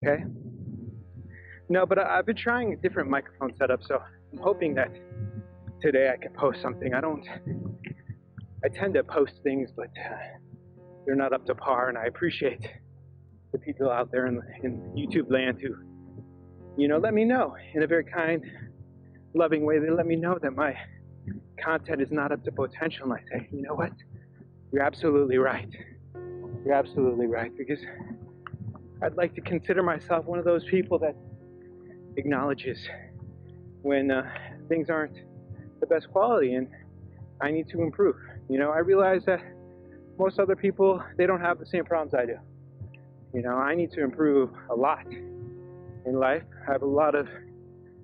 Okay? No, but I've been trying a different microphone setup, so I'm hoping that today I can post something. I tend to post things, but they're not up to par, and I appreciate the people out there in YouTube land who, let me know in a very kind, loving way. They let me know that my content is not up to potential, and I say, you know what? You're absolutely right. You're absolutely right, because I'd like to consider myself one of those people that acknowledges when things aren't the best quality and I need to improve. I realize that most other people, they don't have the same problems I do. I need to improve a lot in life. I have a lot of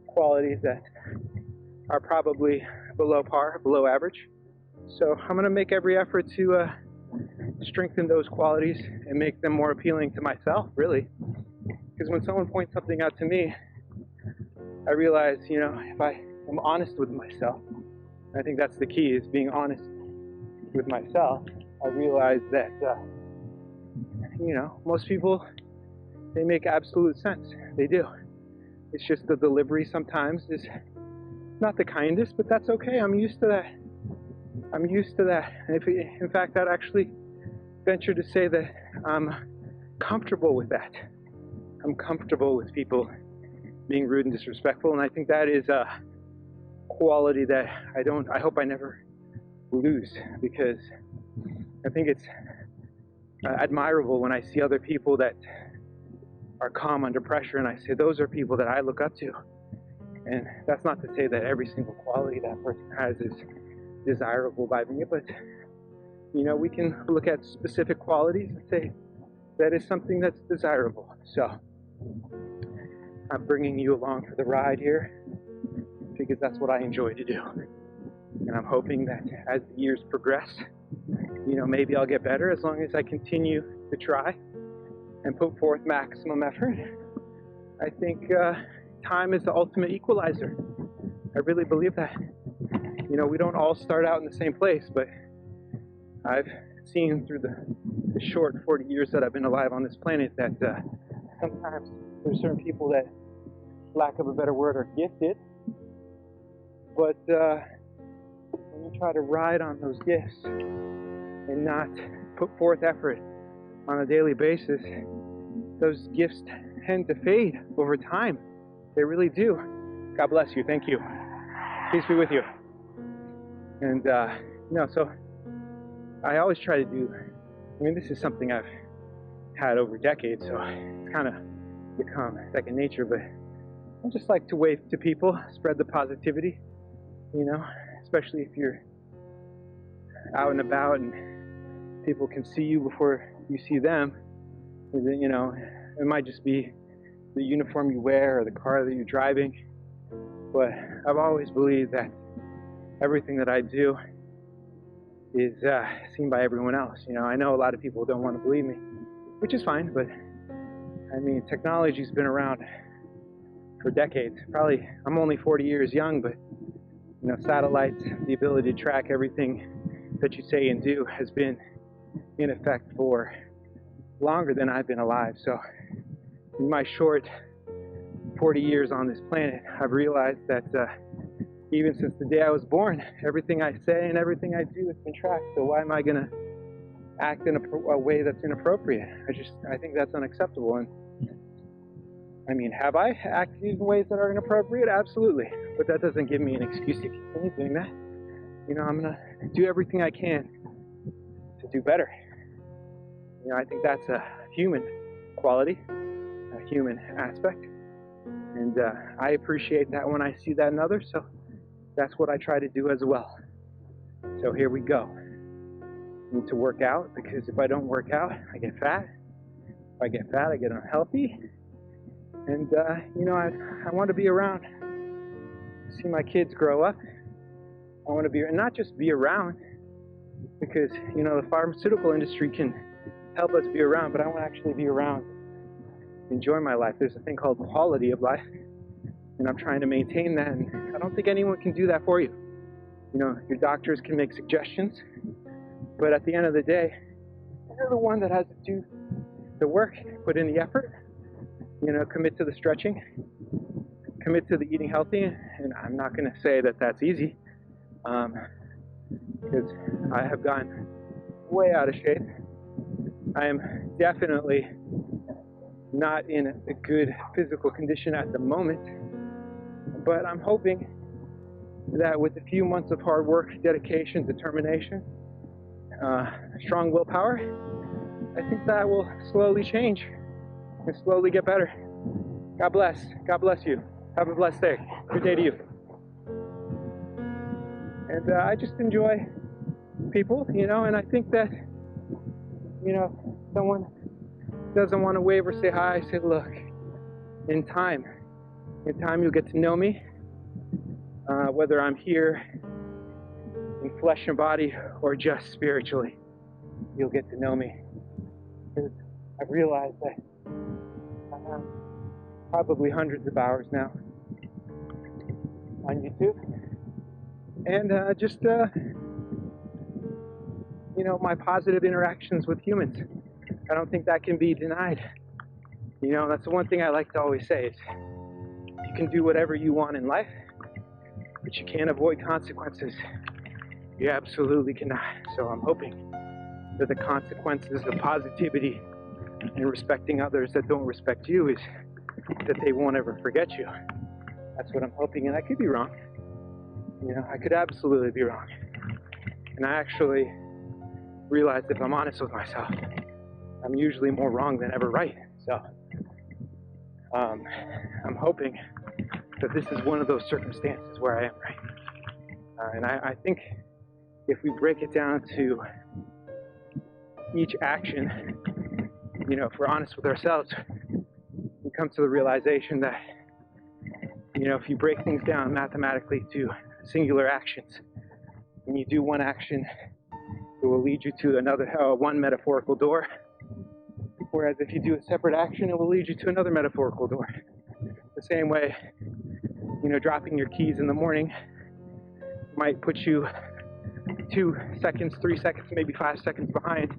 qualities that are probably below par, below average. So I'm going to make every effort to strengthen those qualities and make them more appealing to myself, really. Because when someone points something out to me, I realize, if I am honest with myself, I think that's the key, is being honest with myself. I realize that, most people, they make absolute sense. They do. It's just the delivery sometimes is not the kindest, but that's okay. I'm used to that. In fact, I'd actually venture to say that I'm comfortable with that. I'm comfortable with people being rude and disrespectful, and I think that is a quality that I hope I never lose, because I think it's admirable when I see other people that are calm under pressure, and I say those are people that I look up to. And that's not to say that every single quality that person has is desirable by me, but we can look at specific qualities and say that is something that's desirable. So I'm bringing you along for the ride here because that's what I enjoy to do. And I'm hoping that as the years progress, maybe I'll get better as long as I continue to try and put forth maximum effort. I think time is the ultimate equalizer. I really believe that. We don't all start out in the same place, but I've seen through the short 40 years that I've been alive on this planet that sometimes there's certain people that, lack of a better word, are gifted, but when you try to ride on those gifts and not put forth effort on a daily basis, those gifts tend to fade over time. They really do. God bless you. Thank you. Peace be with you. And, so I always try to do, this is something I've had over decades, so it's kind of become second nature, but I just like to wave to people, spread the positivity, especially if you're out and about and people can see you before you see them. It might just be the uniform you wear or the car that you're driving, but I've always believed that everything that I do is seen by everyone else. I know a lot of people don't want to believe me, which is fine, but technology's been around for decades. Probably, I'm only 40 years young, but satellites, the ability to track everything that you say and do has been in effect for longer than I've been alive. So in my short 40 years on this planet, I've realized that even since the day I was born, everything I say and everything I do has been tracked. So why am I going to act in a way that's inappropriate? I think that's unacceptable. And have I acted in ways that are inappropriate? Absolutely. But that doesn't give me an excuse to continue doing that. I'm going to do everything I can to do better. I think that's a human quality, a human aspect. And I appreciate that when I see that in others. So that's what I try to do as well. So here we go. I need to work out, because if I don't work out, I get fat. If I get fat, I get unhealthy. And, I want to be around, see my kids grow up. I want to be, not just be around, because, the pharmaceutical industry can help us be around, but I want to actually be around, enjoy my life. There's a thing called quality of life, and I'm trying to maintain that, and I don't think anyone can do that for you. Your doctors can make suggestions, but at the end of the day, you're the one that has to do the work, put in the effort. commit to the stretching, commit to the eating healthy. And I'm not going to say that that's easy, because I have gotten way out of shape. I am definitely not in a good physical condition at the moment, but I'm hoping that with a few months of hard work, dedication, determination, strong willpower, I think that will slowly change and slowly get better. God bless. God bless you. Have a blessed day. Good day to you. And I just enjoy people, and I think that, someone doesn't want to wave or say hi, I say, look, in time you'll get to know me, whether I'm here in flesh and body or just spiritually, you'll get to know me. Because I've realized that I have probably hundreds of hours now on YouTube, and my positive interactions with humans. I don't think that can be denied. That's the one thing I like to always say is you can do whatever you want in life, but you can't avoid consequences. You absolutely cannot. So I'm hoping that the consequences of positivity and respecting others that don't respect you is that they won't ever forget you. That's what I'm hoping, and I could be wrong. I could absolutely be wrong. And I actually realized if I'm honest with myself, I'm usually more wrong than ever right. So I'm hoping that this is one of those circumstances where I am right. And I think if we break it down to each action, if we're honest with ourselves, we come to the realization that, if you break things down mathematically to singular actions, when you do one action, it will lead you to another, one metaphorical door. Whereas if you do a separate action, it will lead you to another metaphorical door. The same way, dropping your keys in the morning might put you 2 seconds, 3 seconds, maybe 5 seconds behind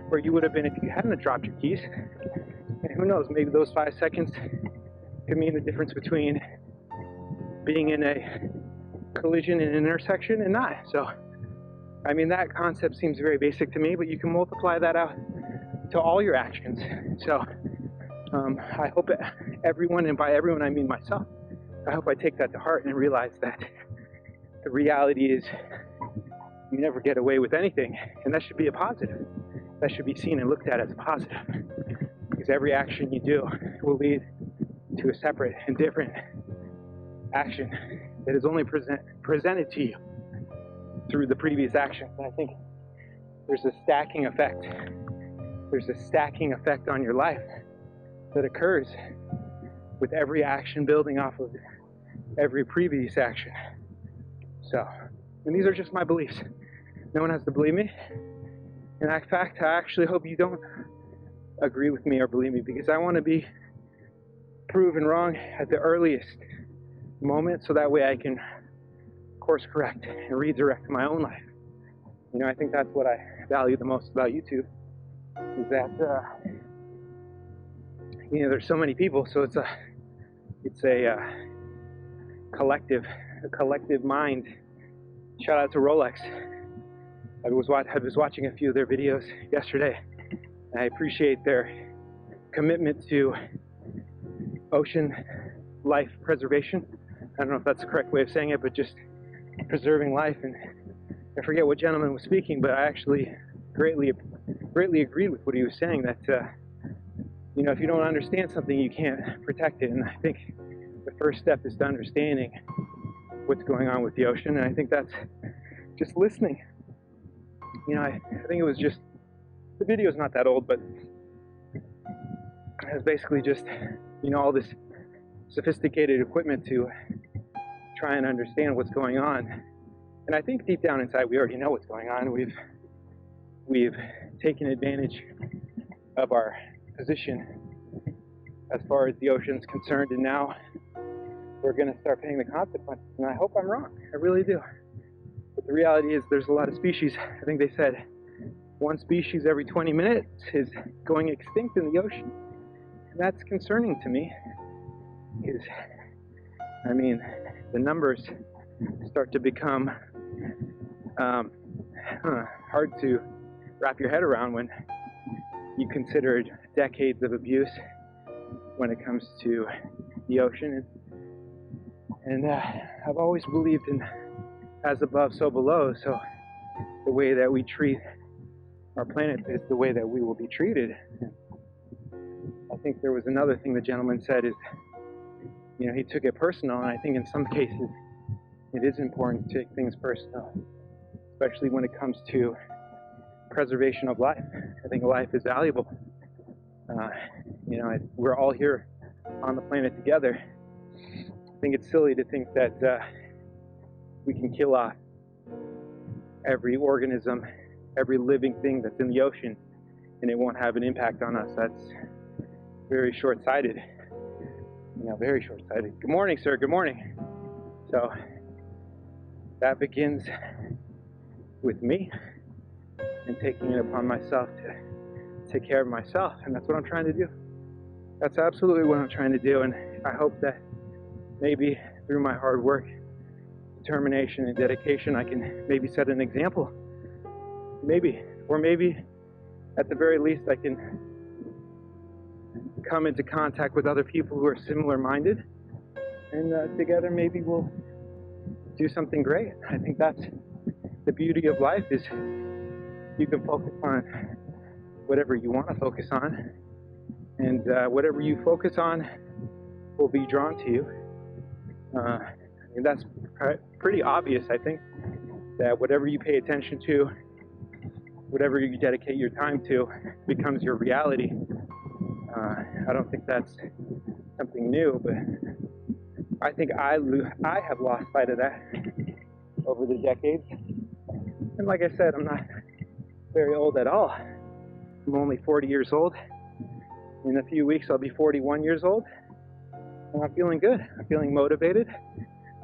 where you would have been if you hadn't dropped your keys. And who knows, maybe those 5 seconds could mean the difference between being in a collision in an intersection and not. So, that concept seems very basic to me, but you can multiply that out to all your actions. So, I hope everyone, and by everyone I mean myself, I hope I take that to heart and realize that the reality is you never get away with anything, and that should be a positive. That should be seen and looked at as a positive, because every action you do will lead to a separate and different action that is only presented to you through the previous actions. And I think there's a stacking effect. There's a stacking effect on your life that occurs with every action building off of every previous action. So, and these are just my beliefs. No one has to believe me. And in fact, I actually hope you don't agree with me or believe me, because I want to be proven wrong at the earliest moment, so that way I can course correct and redirect my own life. I think that's what I value the most about YouTube, is that there's so many people, so it's a collective mind. Shout out to Rolex. I was watching a few of their videos yesterday, and I appreciate their commitment to ocean life preservation. I don't know if that's the correct way of saying it, but just preserving life. And I forget what gentleman was speaking, but I actually greatly agreed with what he was saying, that if you don't understand something, you can't protect it. And I think the first step is to understanding what's going on with the ocean, and I think that's just listening. I think it was just, the video's not that old, but it was basically just, all this sophisticated equipment to try and understand what's going on. And I think deep down inside, we already know what's going on. We've taken advantage of our position as far as the ocean's concerned, and now we're going to start paying the consequences. And I hope I'm wrong. I really do. But the reality is there's a lot of species. I think they said one species every 20 minutes is going extinct in the ocean. That's concerning to me, because, I mean, the numbers start to become hard to wrap your head around when you consider decades of abuse when it comes to the ocean. And I've always believed in as above, so below. So the way that we treat our planet is the way that we will be treated. I think there was another thing the gentleman said is, he took it personal, and I think in some cases it is important to take things personal, especially when it comes to preservation of life. I think life is valuable. We're all here on the planet together. I think it's silly to think that we can kill off every organism, every living thing that's in the ocean, and it won't have an impact on us. That's very short-sighted. Very short-sighted. Good morning, sir. Good morning. So that begins with me and taking it upon myself to take care of myself, and that's what I'm trying to do. That's absolutely what I'm trying to do, and I hope that maybe through my hard work, determination, and dedication, I can maybe set an example. Maybe at the very least I can come into contact with other people who are similar-minded, and together maybe we'll do something great. I think that's the beauty of life, is you can focus on whatever you want to focus on, and whatever you focus on will be drawn to you. And that's pretty obvious, I think, that whatever you pay attention to, whatever you dedicate your time to, becomes your reality. I don't think that's something new, but I think I have lost sight of that over the decades. And like I said, I'm not very old at all. I'm only 40 years old. In a few weeks, I'll be 41 years old. And I'm feeling good. I'm feeling motivated.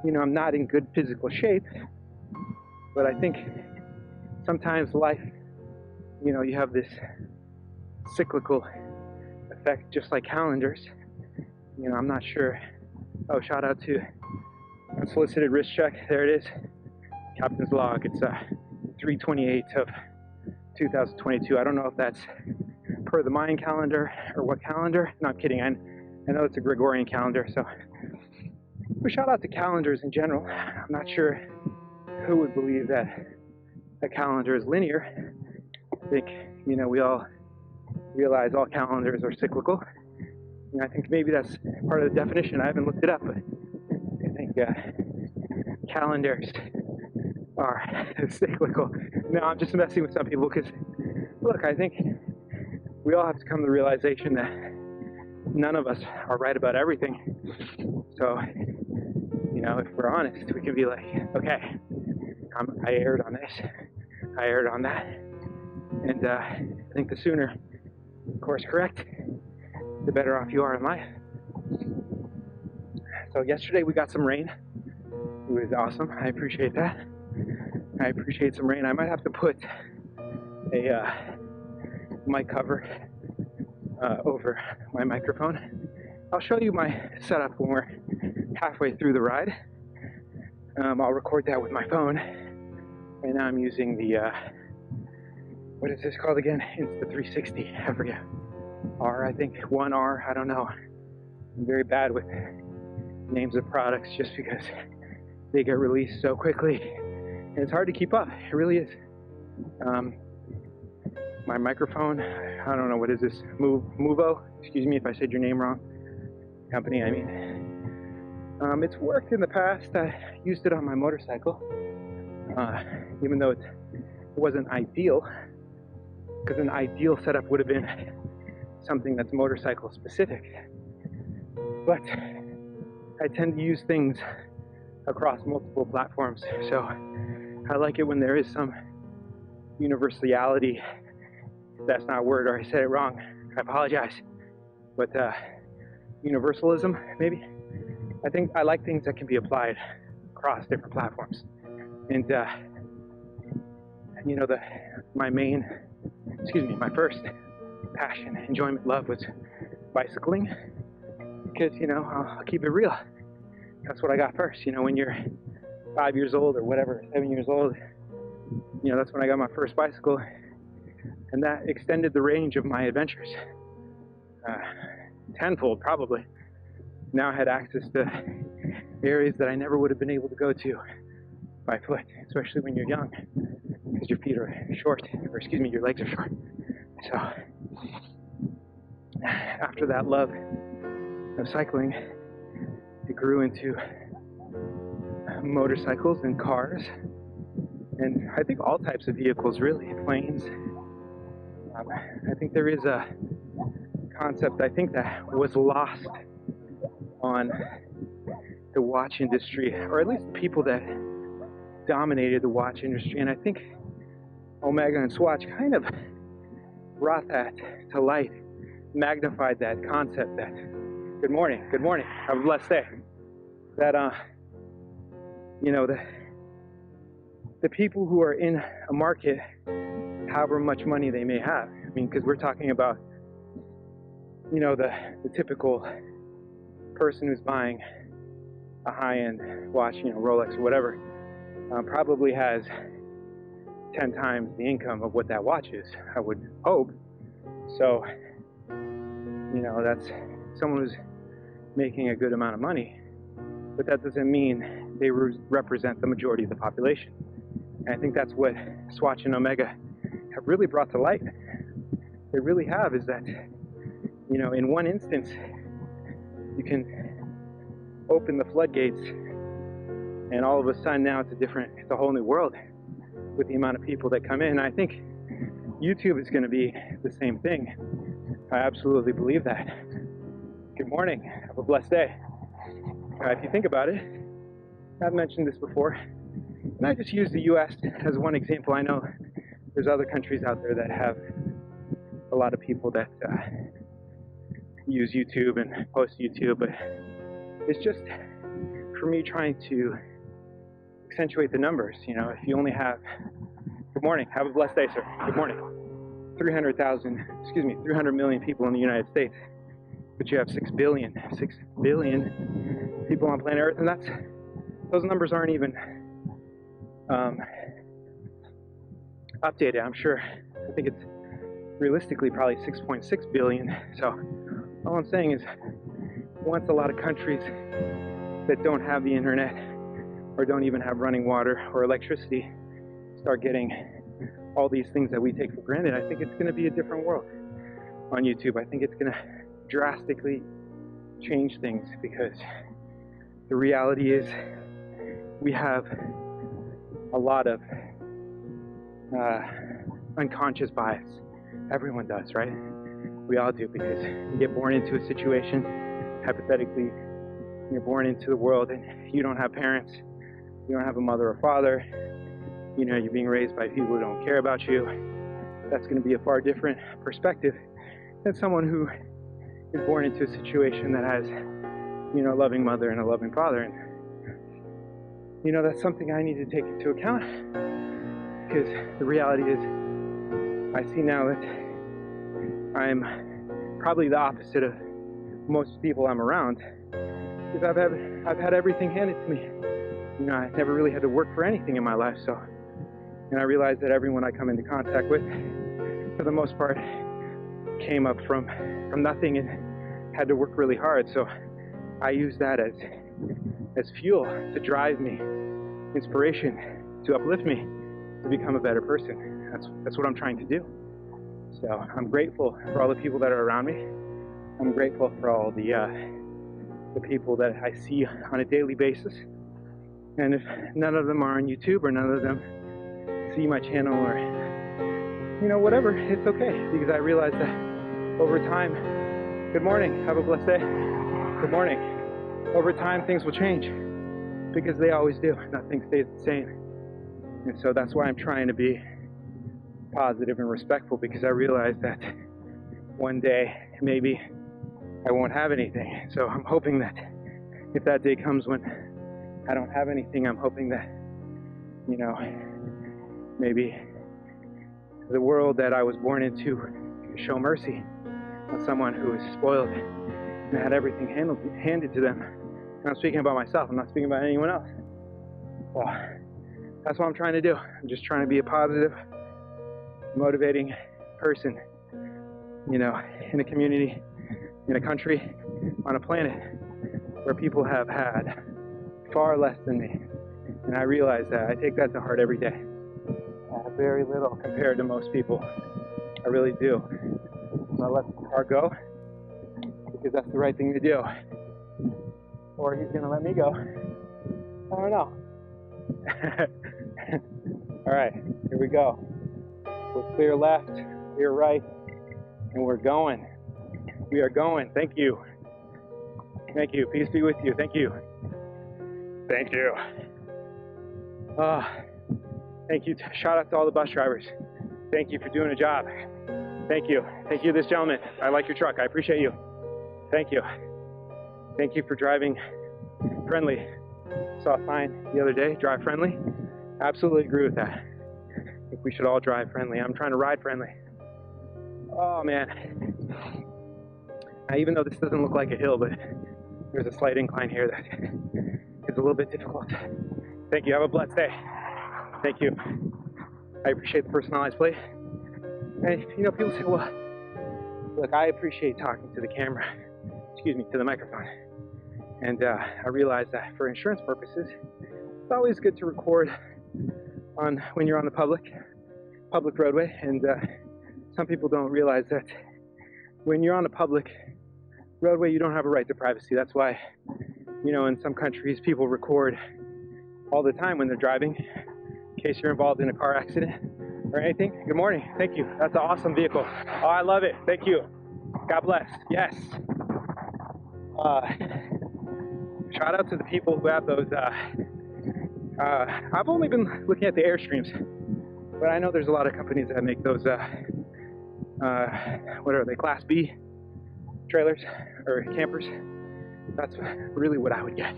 I'm not in good physical shape, but I think sometimes life, you have this cyclical effect, just like calendars. I'm not sure. Oh, shout out to Unsolicited Wrist Check. There it is. Captain's log. It's 3/28 of 2022. I don't know if that's per the Mayan calendar or what calendar. No, I'm kidding. I know it's a Gregorian calendar. So, but shout out to calendars in general. I'm not sure who would believe that a calendar is linear. I think, we all realize all calendars are cyclical. I think maybe that's part of the definition. I haven't looked it up, but I think calendars are cyclical. No, I'm just messing with some people because, look, I think we all have to come to the realization that none of us are right about everything. So, if we're honest, we can be like, okay, I erred on this, I erred on that. And I think the sooner course correct, the better off you are in life. So yesterday we got some rain. It was awesome. I appreciate that. I appreciate some rain. I might have to put a mic cover over my microphone. I'll show you my setup when we're halfway through the ride. I'll record that with my phone. Right now I'm using the, what is this called again? Insta360, I forget. I think 1R, I don't know. I'm very bad with names of products just because they get released so quickly. And it's hard to keep up, it really is. My microphone, I don't know, what is this? Movo? Excuse me if I said your name wrong. Company, I mean. It's worked in the past. I used it on my motorcycle. Even though it wasn't ideal, because an ideal setup would have been something that's motorcycle specific. But I tend to use things across multiple platforms, so I like it when there is some universality. If that's not a word, or I said it wrong, I apologize. But universalism, maybe. I think I like things that can be applied across different platforms. And my first passion, enjoyment, love was bicycling because, you know, I'll keep it real. That's what I got first. You know, when you're 5 years old or whatever, 7 years old, you know, that's when I got my first bicycle, and that extended the range of my adventures tenfold probably. Now I had access to areas that I never would have been able to go to by foot, especially when you're young, because your feet are short, or excuse me, your legs are short. So after that love of cycling, it grew into motorcycles and cars, and I think all types of vehicles, really, planes. I think there is a concept, I think, that was lost on the watch industry, or at least the people that dominated the watch industry, and I think Omega and Swatch kind of brought that to light, magnified that concept that, good morning, have a blessed day, that, you know, the people who are in a market, however much money they may have, I mean, because we're talking about, you know, the typical person who's buying a high-end watch, you know, Rolex or whatever, probably has 10 times the income of what that watch is, I would hope. So, you know, that's someone who's making a good amount of money, but that doesn't mean they represent the majority of the population. And I think that's what Swatch and Omega have really brought to light. They really have, is that, you know, in one instance, you can open the floodgates, and all of a sudden now it's a whole new world with the amount of people that come in. I think YouTube is going to be the same thing. I absolutely believe that. Good morning. Have a blessed day. If you think about it, I've mentioned this before, and I just use the US as one example. I know there's other countries out there that have a lot of people that use YouTube and post YouTube, but it's just for me trying to accentuate the numbers. You know, if you only have, good morning, have a blessed day, sir, good morning, 300 million people in the United States, but you have 6 billion people on planet Earth, and those numbers aren't even updated. I'm sure, I think it's realistically probably 6.6 billion. So all I'm saying is, once a lot of countries that don't have the internet or don't even have running water or electricity start getting all these things that we take for granted, I think it's going to be a different world on YouTube. I think it's going to drastically change things, because the reality is we have a lot of unconscious bias. Everyone does, right? We all do, because you get born into a situation, hypothetically, you're born into the world and you don't have parents, you don't have a mother or father, you know, you're being raised by people who don't care about you. That's going to be a far different perspective than someone who is born into a situation that has, you know, a loving mother and a loving father. And, you know, that's something I need to take into account, because the reality is, I see now that I'm probably the opposite of most people I'm around, because I've had everything handed to me. You know, I never really had to work for anything in my life, so, and I realized that everyone I come into contact with, for the most part, came up from nothing and had to work really hard. So I use that as fuel to drive me, inspiration to uplift me, to become a better person. That's what I'm trying to do. So I'm grateful for all the people that are around me. I'm grateful for all the people that I see on a daily basis. And if none of them are on YouTube, or none of them see my channel, or, you know, whatever, it's okay, because I realize that over time, good morning, have a blessed day, good morning, over time things will change, because they always do. Nothing stays the same. And so that's why I'm trying to be positive and respectful, because I realize that one day maybe I won't have anything. So I'm hoping that if that day comes when I don't have anything, I'm hoping that, you know, maybe the world that I was born into can show mercy as someone who was spoiled and had everything handed to them. And I'm speaking about myself. I'm not speaking about anyone else. Well, that's what I'm trying to do. I'm just trying to be a positive, motivating person, you know, in a community, in a country, on a planet where people have had far less than me. And I realize that. I take that to heart every day. Very little compared to most people. I really do. I'm gonna let the car go because that's the right thing to do. Or he's gonna let me go. I don't know. All right, here we go. We're clear left, clear right, and we're going. We are going. Thank you. Thank you. Peace be with you. Thank you. Thank you. Thank you. Shout out to all the bus drivers. Thank you for doing a job. Thank you. Thank you, this gentleman. I like your truck. I appreciate you. Thank you. Thank you for driving friendly. Saw a sign the other day, drive friendly. Absolutely agree with that. I think we should all drive friendly. I'm trying to ride friendly. Oh man. Now, even though this doesn't look like a hill, but there's a slight incline here that is a little bit difficult. Thank you. Have a blessed day. Thank you. I appreciate the personalized plate. And you know, people say, well, look, I appreciate talking to the camera, to the microphone. And I realize that for insurance purposes, it's always good to record when you're on the public roadway. And some people don't realize that when you're on a public roadway, you don't have a right to privacy. That's why, you know, in some countries, people record all the time when they're driving, in case you're involved in a car accident or anything. Good morning. Thank you. That's an awesome vehicle. Oh, I love it. Thank you. God bless. Yes. Shout out to the people who have those. I've only been looking at the Airstreams, but I know there's a lot of companies that make those, what are they, Class B trailers or campers. That's really what I would get.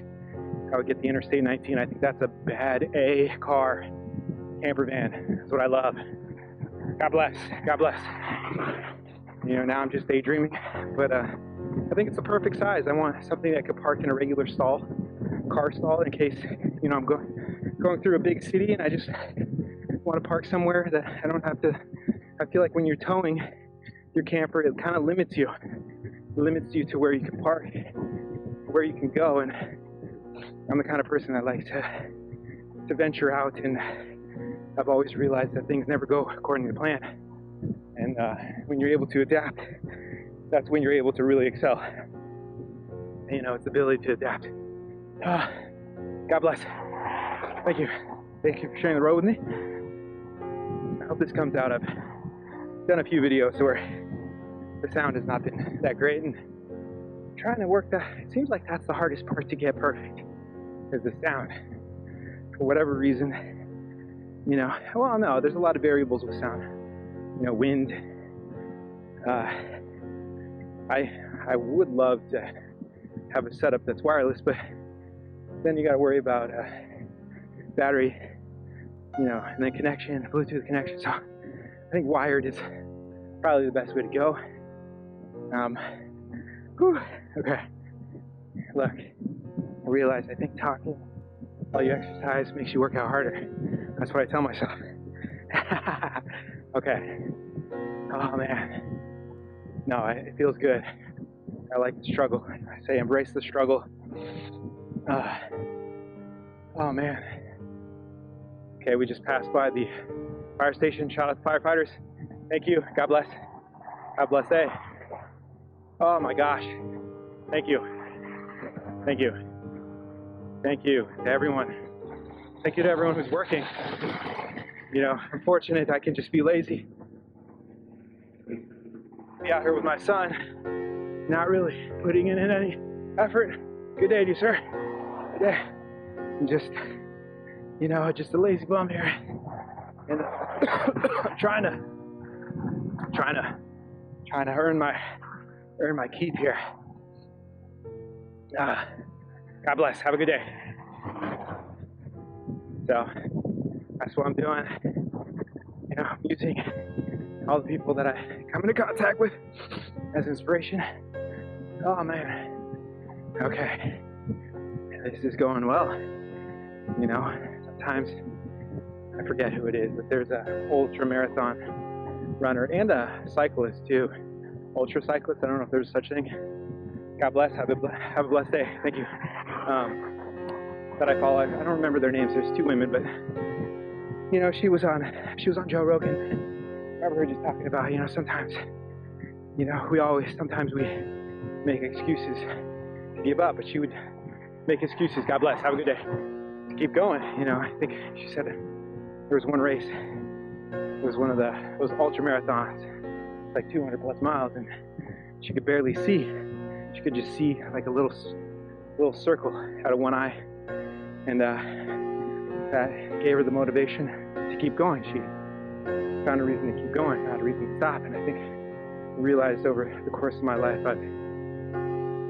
I would get the Interstate 19. I think that's a bad A car, camper van. That's what I love. God bless. God bless. You know, now I'm just daydreaming, but I think it's the perfect size. I want something that could park in a regular stall, car stall, in case, you know, I'm going through a big city and I just want to park somewhere that I don't have to. I feel like when you're towing your camper, it kind of limits you. It limits you to where you can park, where you can go, and I'm the kind of person that likes to venture out, and I've always realized that things never go according to plan. And when you're able to adapt, that's when you're able to really excel. You know, it's the ability to adapt. God bless. Thank you. Thank you for sharing the road with me. I hope this comes out. I've done a few videos where the sound has not been that great, and trying to work that. It seems like that's the hardest part to get perfect, is the sound. For whatever reason, you know, well, no, there's a lot of variables with sound. You know, wind. I would love to have a setup that's wireless, but then you got to worry about battery, you know, and then connection, Bluetooth connection. So I think wired is probably the best way to go. Whew, okay. Look, I realize I think talking while you exercise makes you work out harder. That's what I tell myself. Okay. Oh man. No, it feels good. I like the struggle. I say embrace the struggle. Oh man. Okay, we just passed by the fire station. Shout out to firefighters. Thank you. God bless. God bless. Hey. Oh my gosh. Thank you. Thank you. Thank you to everyone. Thank you to everyone who's working. You know, I'm fortunate I can just be lazy. Be out here with my son, not really putting in any effort. Good day to you, sir. Good day. I'm just, you know, just a lazy bum here. And trying to earn my keep here. God bless. Have a good day. So that's what I'm doing. You know, I'm using all the people that I come into contact with as inspiration. Oh man. Okay. This is going well. You know, sometimes I forget who it is, but there's a ultra marathon runner and a cyclist too. Ultra cyclist, I don't know if there's such thing. God bless, have a blessed day. Thank you. That I follow. I don't remember their names. There's two women, but you know, she was on Joe Rogan. I remember her just talking about, you know, sometimes, you know, sometimes we make excuses to give up, but she would make excuses. God bless, have a good day. To keep going. You know, I think she said there was one race. It was one of those ultra marathons, like 200 plus miles, and she could barely see. She could just see like a little circle out of one eye, and that gave her the motivation to keep going. She found a reason to keep going, not a reason to stop. And I think I realized over the course of my life,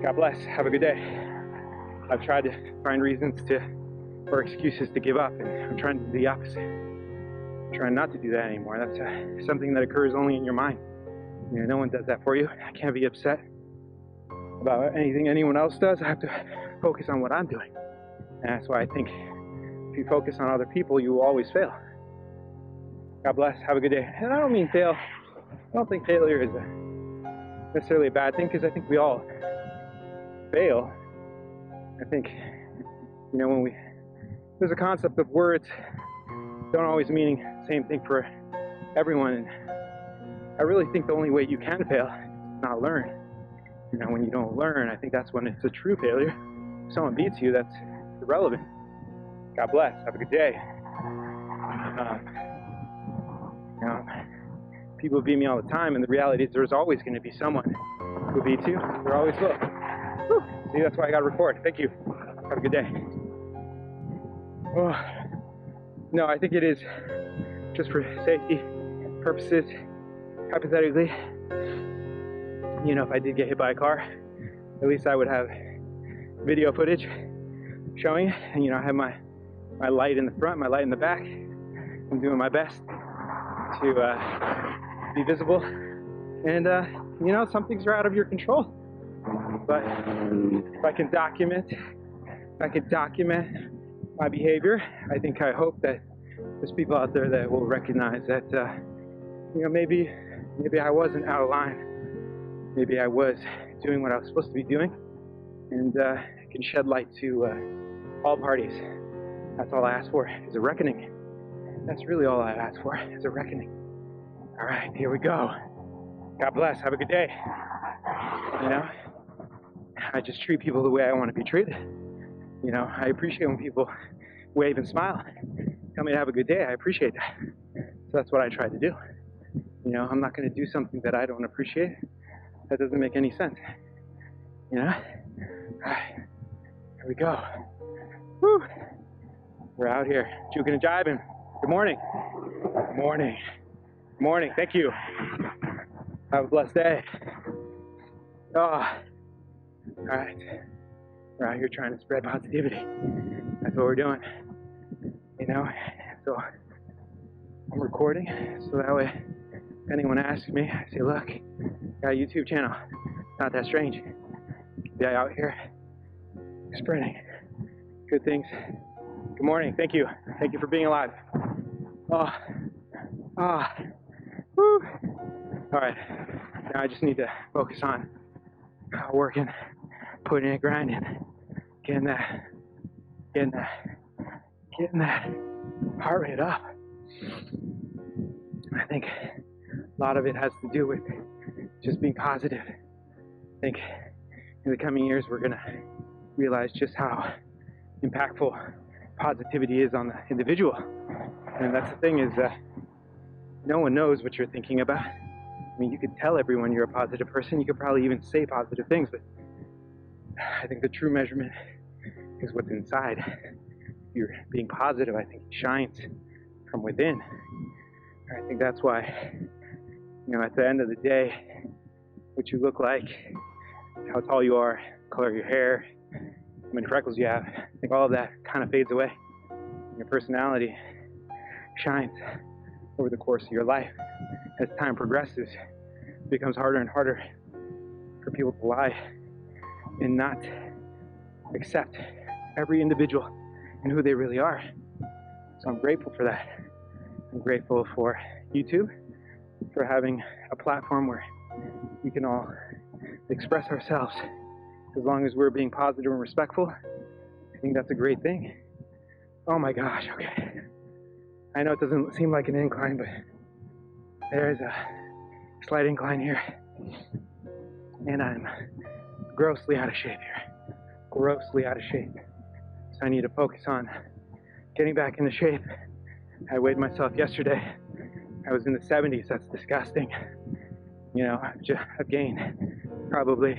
God bless, have a good day. I've tried to find reasons or excuses to give up, and I'm trying to do the opposite. I'm trying not to do that anymore. That's something that occurs only in your mind. You know, no one does that for you. I can't be upset about anything anyone else does. I have to focus on what I'm doing. And that's why I think if you focus on other people, you will always fail. God bless, have a good day. And I don't mean fail. I don't think failure is necessarily a bad thing, because I think we all fail. I think, you know, there's a concept of words don't always mean the same thing for everyone. And I really think the only way you can fail is not learn. You know, when you don't learn, I think that's when it's a true failure. If someone beats you, that's irrelevant. God bless. Have a good day. You know, people beat me all the time, and the reality is there's always going to be someone who beats you. There always will. Whew. See, that's why I got to record. Thank you. Have a good day. Oh. No, I think it is just for safety purposes. Hypothetically, you know, if I did get hit by a car, at least I would have video footage showing it. And, you know, I have my light in the front, my light in the back. I'm doing my best to be visible. And, you know, some things are out of your control. But if I can document my behavior, I hope that there's people out there that will recognize that, you know, maybe I wasn't out of line. Maybe I was doing what I was supposed to be doing, and it can shed light to all parties. That's all I ask for, is a reckoning. That's really all I ask for, is a reckoning. All right, here we go. God bless, have a good day. You know, I just treat people the way I want to be treated. You know, I appreciate when people wave and smile, tell me to have a good day. I appreciate that. So that's what I try to do. You know, I'm not going to do something that I don't appreciate. That doesn't make any sense. You know? All right, here we go. Woo. We're out here, juking and jiving. Good morning. Good morning. Good morning. Thank you. Have a blessed day. Oh. All right. We're out here trying to spread positivity. That's what we're doing. You know? So I'm recording so that way if anyone asks me, I say, look, got a YouTube channel. Not that strange. Be out here spreading good things. Good morning. Thank you. Thank you for being alive. Oh. Woo. All right. Now I just need to focus on working, putting it, grinding, getting that heart rate up. I think a lot of it has to do with just being positive. I think in the coming years we're gonna realize just how impactful positivity is on the individual. And that's the thing, is that no one knows what you're thinking about. I mean, you could tell everyone you're a positive person. You could probably even say positive things, but I think the true measurement is what's inside. If you're being positive, I think it shines from within. I think that's why, you know, at the end of the day, what you look like, how tall you are, color of your hair, how many freckles you have, I think all of that kind of fades away. Your personality shines over the course of your life. As time progresses, it becomes harder and harder for people to lie and not accept every individual and who they really are. So I'm grateful for that. I'm grateful for YouTube, for having a platform where we can all express ourselves as long as we're being positive and respectful. I think that's a great thing. Oh my gosh, okay. I know it doesn't seem like an incline, but there's a slight incline here. And I'm grossly out of shape here. Grossly out of shape. So I need to focus on getting back into shape. I weighed myself yesterday. I was in the 70s. That's disgusting. You know, I've gained probably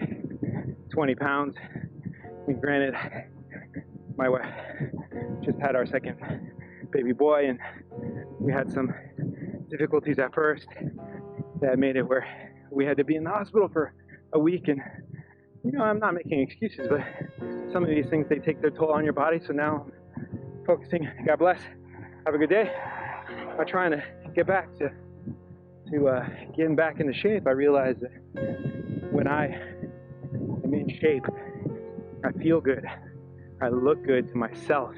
20 pounds. I mean, granted, my wife just had our second baby boy, and we had some difficulties at first that made it where we had to be in the hospital for a week. And you know, I'm not making excuses, but some of these things, they take their toll on your body. So now I'm focusing. God bless. Have a good day. I'm trying to get back to getting back into shape. I realize that when I am in shape, I feel good. I look good to myself,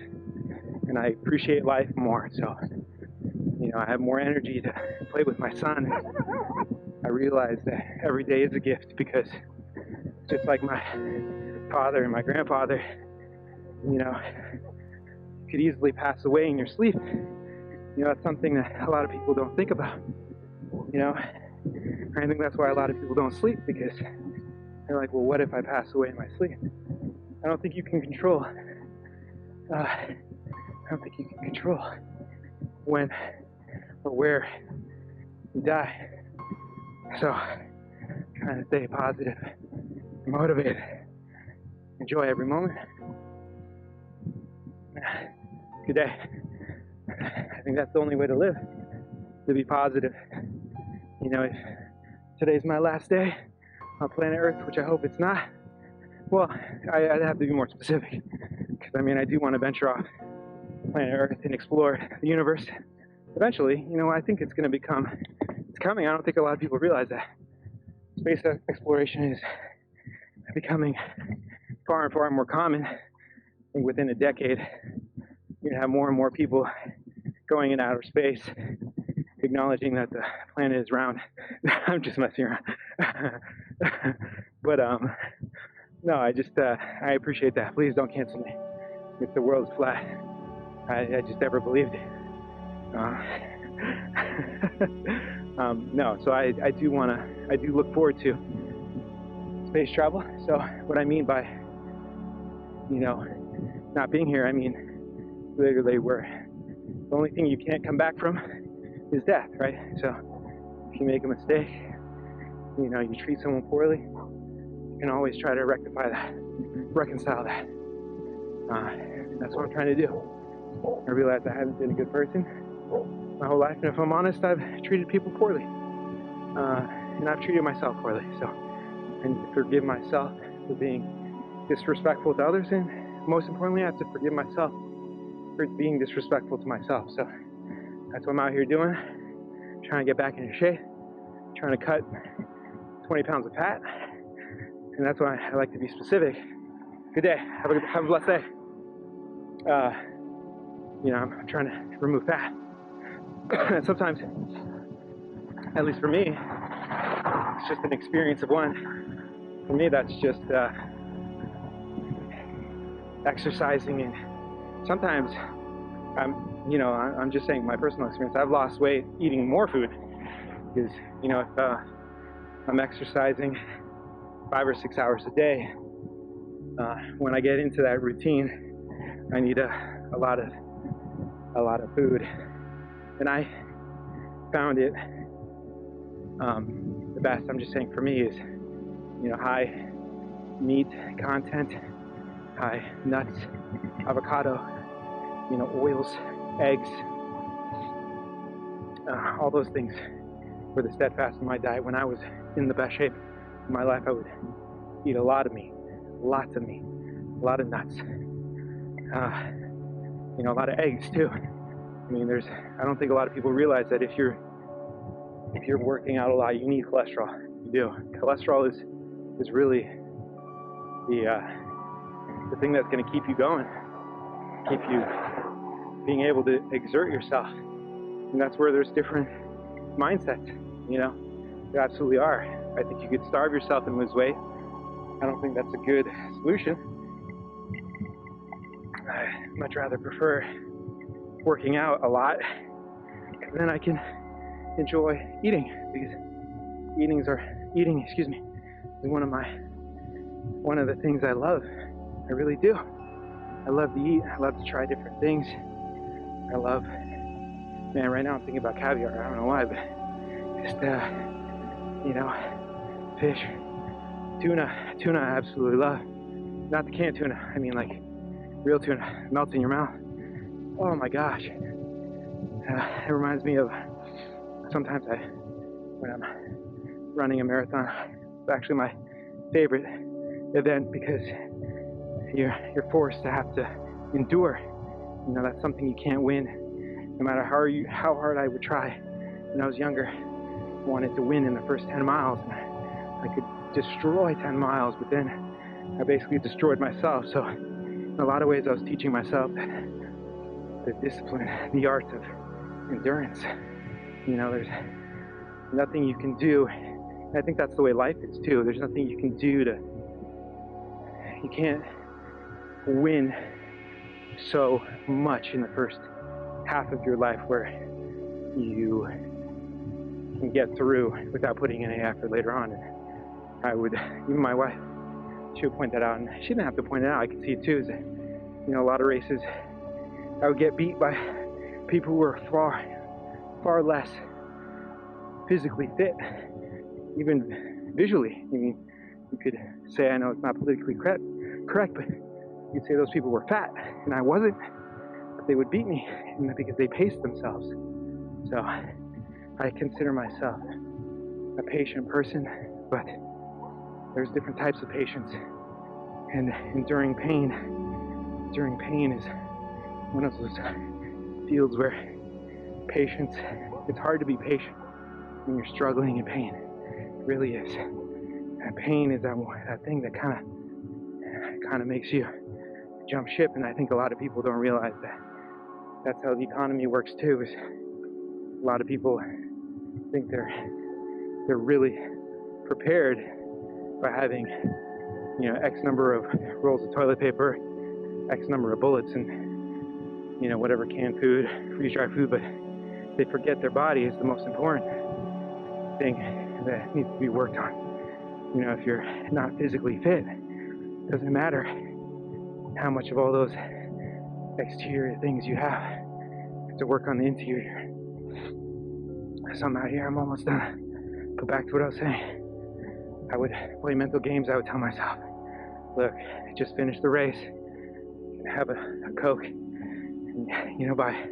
and I appreciate life more. So, you know, I have more energy to play with my son. I realize that every day is a gift, because just like my father and my grandfather, you know, you could easily pass away in your sleep. You know, that's something that a lot of people don't think about. You know, I think that's why a lot of people don't sleep, because they're like, well, what if I pass away in my sleep? I don't think you can control. I don't think you can control when or where you die. So, trying to stay positive, motivated, enjoy every moment. Good day. I think that's the only way to live, to be positive. You know, if today's my last day on planet Earth, which I hope it's not, well, I'd have to be more specific, because I mean, I do want to venture off planet Earth and explore the universe. Eventually, you know, I think it's going to become, it's coming. I don't think a lot of people realize that. Space exploration is becoming far and far more common. I think within a decade, you're going to have more and more people going in outer space, acknowledging that the planet is round. I'm just messing around. But no, I appreciate that. Please don't cancel me if the world's flat. I just never believed it. No, so I do look forward to space travel. So what I mean by, you know, not being here, I mean literally where the only thing you can't come back from is death, right? So if you make a mistake, you know, you treat someone poorly, you can always try to rectify that, reconcile that. That's what I'm trying to do. I realize I haven't been a good person my whole life, and if I'm honest, I've treated people poorly, and I've treated myself poorly. So I need to forgive myself for being disrespectful to others, and most importantly, I have to forgive myself for being disrespectful to myself. So that's what I'm out here doing, trying to get back into shape, trying to cut 20 pounds of fat, and that's why I like to be specific. Good day. Have a blessed day. You know, I'm trying to remove fat. And sometimes, at least for me, it's just an experience of one. For me, that's just exercising, and sometimes I'm just saying my personal experience. I've lost weight eating more food, because you know, if I'm exercising 5 or 6 hours a day, when I get into that routine, I need a lot of food, and I found it the best. I'm just saying for me is, you know, high meat content, high nuts, avocado, you know, oils, eggs, all those things were the steadfast in my diet. When I was in the best shape in my life, I would eat a lot of meat, lots of meat, a lot of nuts, you know, a lot of eggs too. I mean, I don't think a lot of people realize that if you're working out a lot, you need cholesterol. You do. Cholesterol is is really the thing that's going to keep you going, keep you being able to exert yourself. And that's where there's different mindsets, you know. There absolutely are. I think you could starve yourself and lose weight. I don't think that's a good solution. I much rather prefer working out a lot, because then I can enjoy eating, because eating is one of the things I love. I really do. I love to eat. I love to try different things. I love, man, right now I'm thinking about caviar. I don't know why, but just, you know, fish, tuna. Tuna I absolutely love. Not the canned tuna. I mean, like, real tuna. It melts in your mouth. Oh my gosh. It reminds me of sometimes when I'm running a marathon, it's actually my favorite event, because you're forced to have to endure. You know, that's something you can't win, no matter how hard I would try. When I was younger, I wanted to win in the first 10 miles, and I could destroy 10 miles, but then I basically destroyed myself. So in a lot of ways I was teaching myself the discipline, the art of endurance. You know, there's nothing you can do. I think that's the way life is too. There's nothing you can do you can't win so much in the first half of your life where you can get through without putting in any effort later on. And even my wife, she would point that out, and she didn't have to point it out. I could see it too. Is that, you know, a lot of races, I would get beat by people who were far less physically fit, even visually. I mean, you could say, I know it's not politically correct, but you'd say those people were fat, and I wasn't, but they would beat me because they paced themselves. So I consider myself a patient person, but there's different types of patience, and enduring pain is one of those fields where patience, it's hard to be patient when you're struggling in pain. It really is. And pain is that thing that kind of makes you jump ship, and I think a lot of people don't realize that that's how the economy works too. Is a lot of people think they're really prepared by having, you know, X number of rolls of toilet paper, X number of bullets, and, you know, whatever canned food, freeze-dried food, but they forget their body is the most important thing that needs to be worked on. You know, if you're not physically fit, it doesn't matter how much of all those exterior things you have to work on the interior. So I'm out here, I'm almost done. But back to what I was saying. I would play mental games. I would tell myself, look, I just finished the race, have a Coke, and, you know, by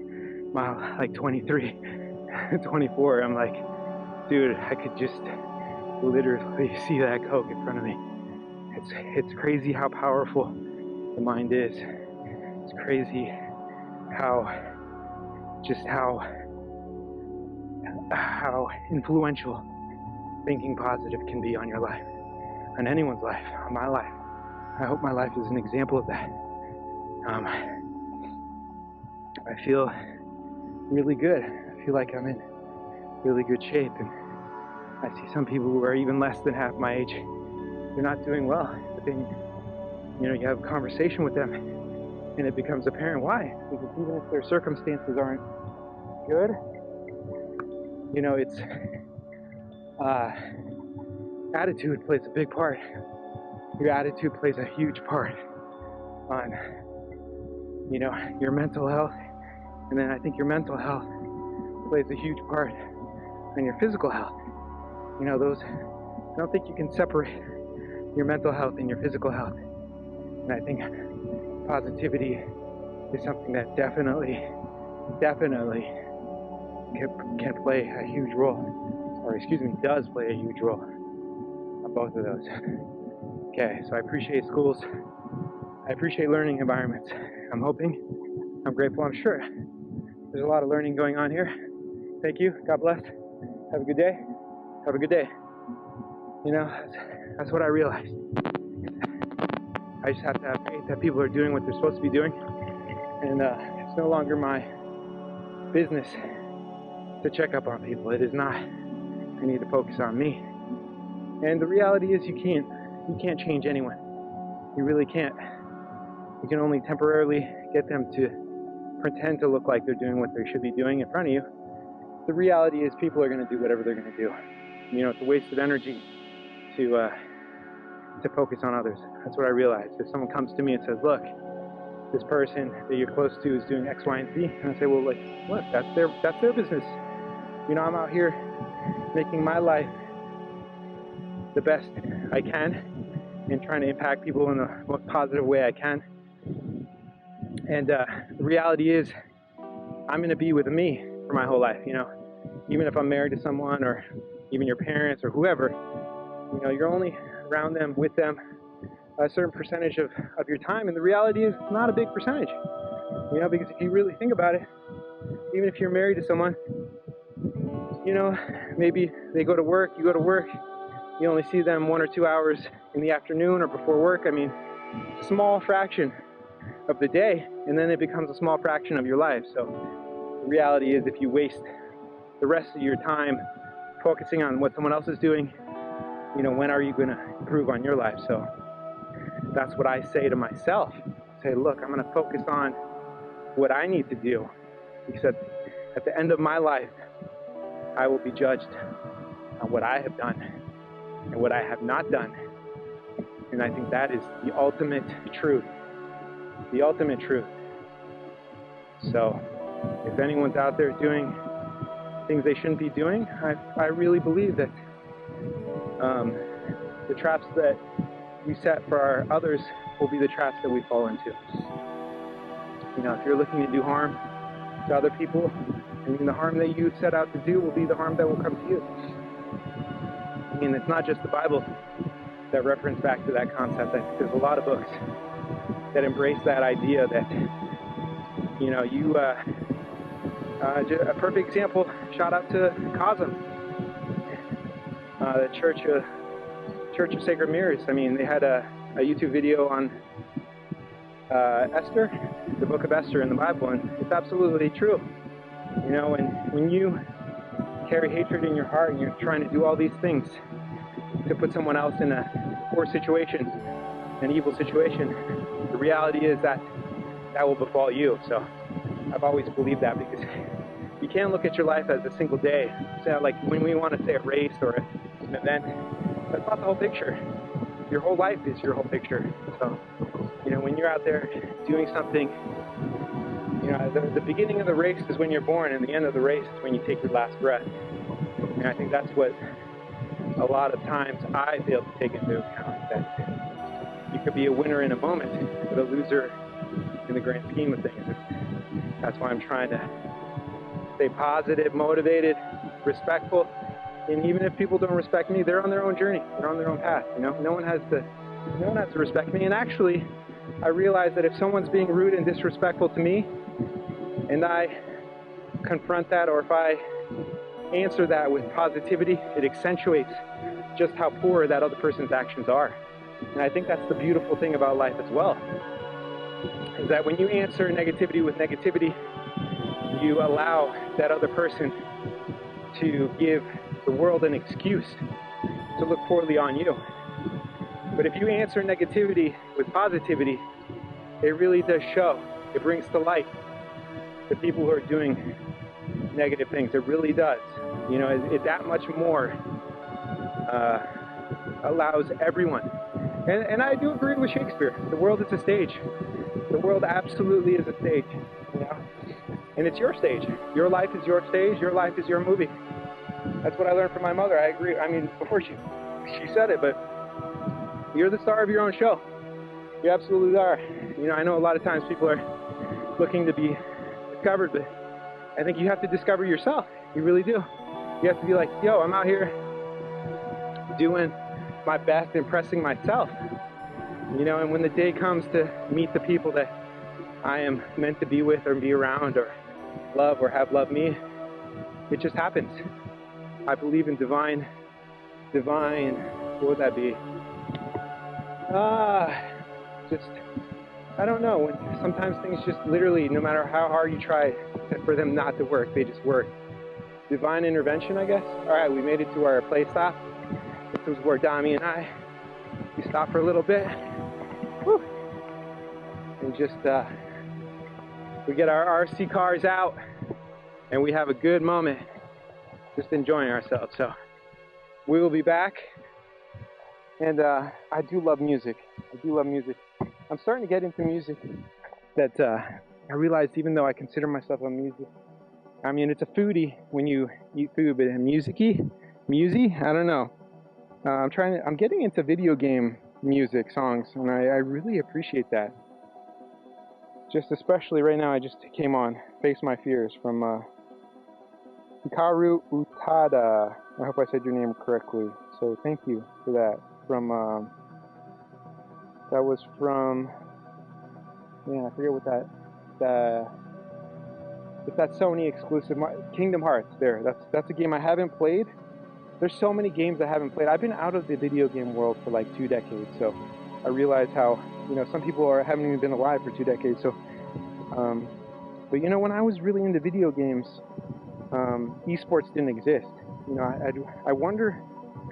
mile like 23, 24, I'm like, dude, I could just literally see that Coke in front of me. It's crazy how powerful the mind is. It's crazy how influential thinking positive can be on your life, on anyone's life, on my life. I hope my life is an example of that. I feel really good. I feel like I'm in really good shape, and I see some people who are even less than half my age. They're not doing well, but then, you know, you have a conversation with them, and it becomes apparent why. Because even if their circumstances aren't good, you know, it's attitude plays a big part. Your attitude plays a huge part on, you know, your mental health, and then I think your mental health plays a huge part on your physical health. You know, I don't think you can separate your mental health and your physical health. And I think positivity is something that definitely can play a huge role, or does play a huge role on both of those. Okay, so I appreciate schools. I appreciate learning environments. I'm grateful, I'm sure. There's a lot of learning going on here. Thank you, God bless. Have a good day. You know, that's what I realized. I just have to have faith that people are doing what they're supposed to be doing, and it's no longer my business to check up on people. It is not. I need to focus on me. And the reality is, you can't change anyone. You really can't. You can only temporarily get them to pretend to look like they're doing what they should be doing in front of you. The reality is, people are going to do whatever they're going to do. You know, it's a waste of energy to focus on others. That's what I realized. If someone comes to me and says, look, this person that you're close to is doing X, Y, and Z, and I say, well, like, look, that's their business. You know, I'm out here making my life the best I can and trying to impact people in the most positive way I can. And the reality is, I'm going to be with me for my whole life. You know, even if I'm married to someone, or even your parents or whoever, you know, you're only around them, with them, a certain percentage of your time. And the reality is, it's not a big percentage. You know, because if you really think about it, even if you're married to someone, you know, maybe they go to work, you go to work, you only see them 1 or 2 hours in the afternoon or before work. I mean, it's a small fraction of the day, and then it becomes a small fraction of your life. So the reality is, if you waste the rest of your time focusing on what someone else is doing, you know, when are you going to improve on your life? So that's what I say to myself. Say, look, I'm going to focus on what I need to do, because at the end of my life, I will be judged on what I have done and what I have not done. And I think that is the ultimate truth. The ultimate truth. So if anyone's out there doing things they shouldn't be doing, I really believe that the traps that we set for our others will be the traps that we fall into. You know, if you're looking to do harm to other people, I mean, the harm that you set out to do will be the harm that will come to you. I mean, it's not just the Bible that reference back to that concept. I think there's a lot of books that embrace that idea that, you know, a perfect example, shout out to Cosm, the Church of Sacred Mirrors. I mean, they had a YouTube video on Esther, the book of Esther in the Bible, and it's absolutely true. You know, when you carry hatred in your heart and you're trying to do all these things to put someone else in a poor situation, an evil situation, the reality is that will befall you. So I've always believed that, because you can't look at your life as a single day. So like when we want to say a race or an event, that's not the whole picture. Your whole life is your whole picture. So, you know, when you're out there doing something, you know, the beginning of the race is when you're born, and the end of the race is when you take your last breath. And I think that's what a lot of times I fail to take into account, that you could be a winner in a moment, but a loser in the grand scheme of things. And that's why I'm trying to stay positive, motivated, respectful. And even if people don't respect me, they're on their own journey. They're on their own path. You know, no one has to respect me. And actually, I realize that if someone's being rude and disrespectful to me, and I confront that, or if I answer that with positivity, it accentuates just how poor that other person's actions are. And I think that's the beautiful thing about life as well, is that when you answer negativity with negativity, you allow that other person to give the world an excuse to look poorly on you. But if you answer negativity with positivity, it really does show. It brings to light the people who are doing negative things. It really does. You know, it that much more allows everyone. And I do agree with Shakespeare. The world is a stage. The world absolutely is a stage. You know? And it's your stage. Your life is your stage. Your life is your movie. That's what I learned from my mother. I agree. I mean, before she said it, but you're the star of your own show. You absolutely are. You know, I know a lot of times people are looking to be discovered, but I think you have to discover yourself. You really do. You have to be like, yo, I'm out here doing my best, impressing myself. You know, and when the day comes to meet the people that I am meant to be with or be around or love or have love me, it just happens. I believe in divine What would that be? Just, I don't know. Sometimes things just literally, no matter how hard you try for them not to work, they just work. Divine intervention, I guess. All right, we made it to our play stop. This is where Dami and we stopped for a little bit. Whew. And just, we get our RC cars out and we have a good moment just enjoying ourselves. So we will be back. And I do love music. I do love music. I'm starting to get into music that I realized, even though I consider myself a music, I mean, it's a foodie when you eat food, but musicy, I don't know. I'm getting into video game music songs, and I really appreciate that. Just especially right now, I just came on Face My Fears from Hikaru Utada. I hope I said your name correctly, so thank you for that. That was from, I forget what it's that Sony exclusive, Kingdom Hearts. There, that's a game I haven't played. There's so many games I haven't played. I've been out of the video game world for like 2 decades, so I realize how, some people haven't even been alive for 2 decades. So, but when I was really into video games, esports didn't exist. I wonder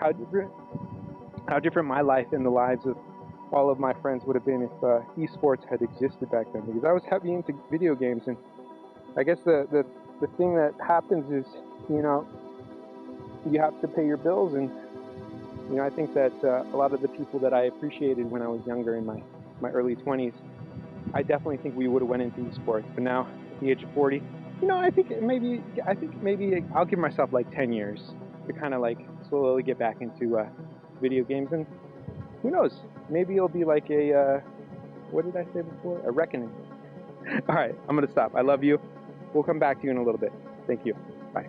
how different my life and the lives of all of my friends would have been if esports had existed back then. Because I was heavy into video games, and I guess the thing that happens is, you have to pay your bills, and I think that a lot of the people that I appreciated when I was younger, in my early 20s, I definitely think we would have went into esports. But now, at the age of 40, I think maybe I'll give myself like 10 years to kind of like slowly get back into video games, and who knows? Maybe it'll be like a what did I say before? A reckoning. All right, I'm gonna stop. I love you. We'll come back to you in a little bit. Thank you. Bye.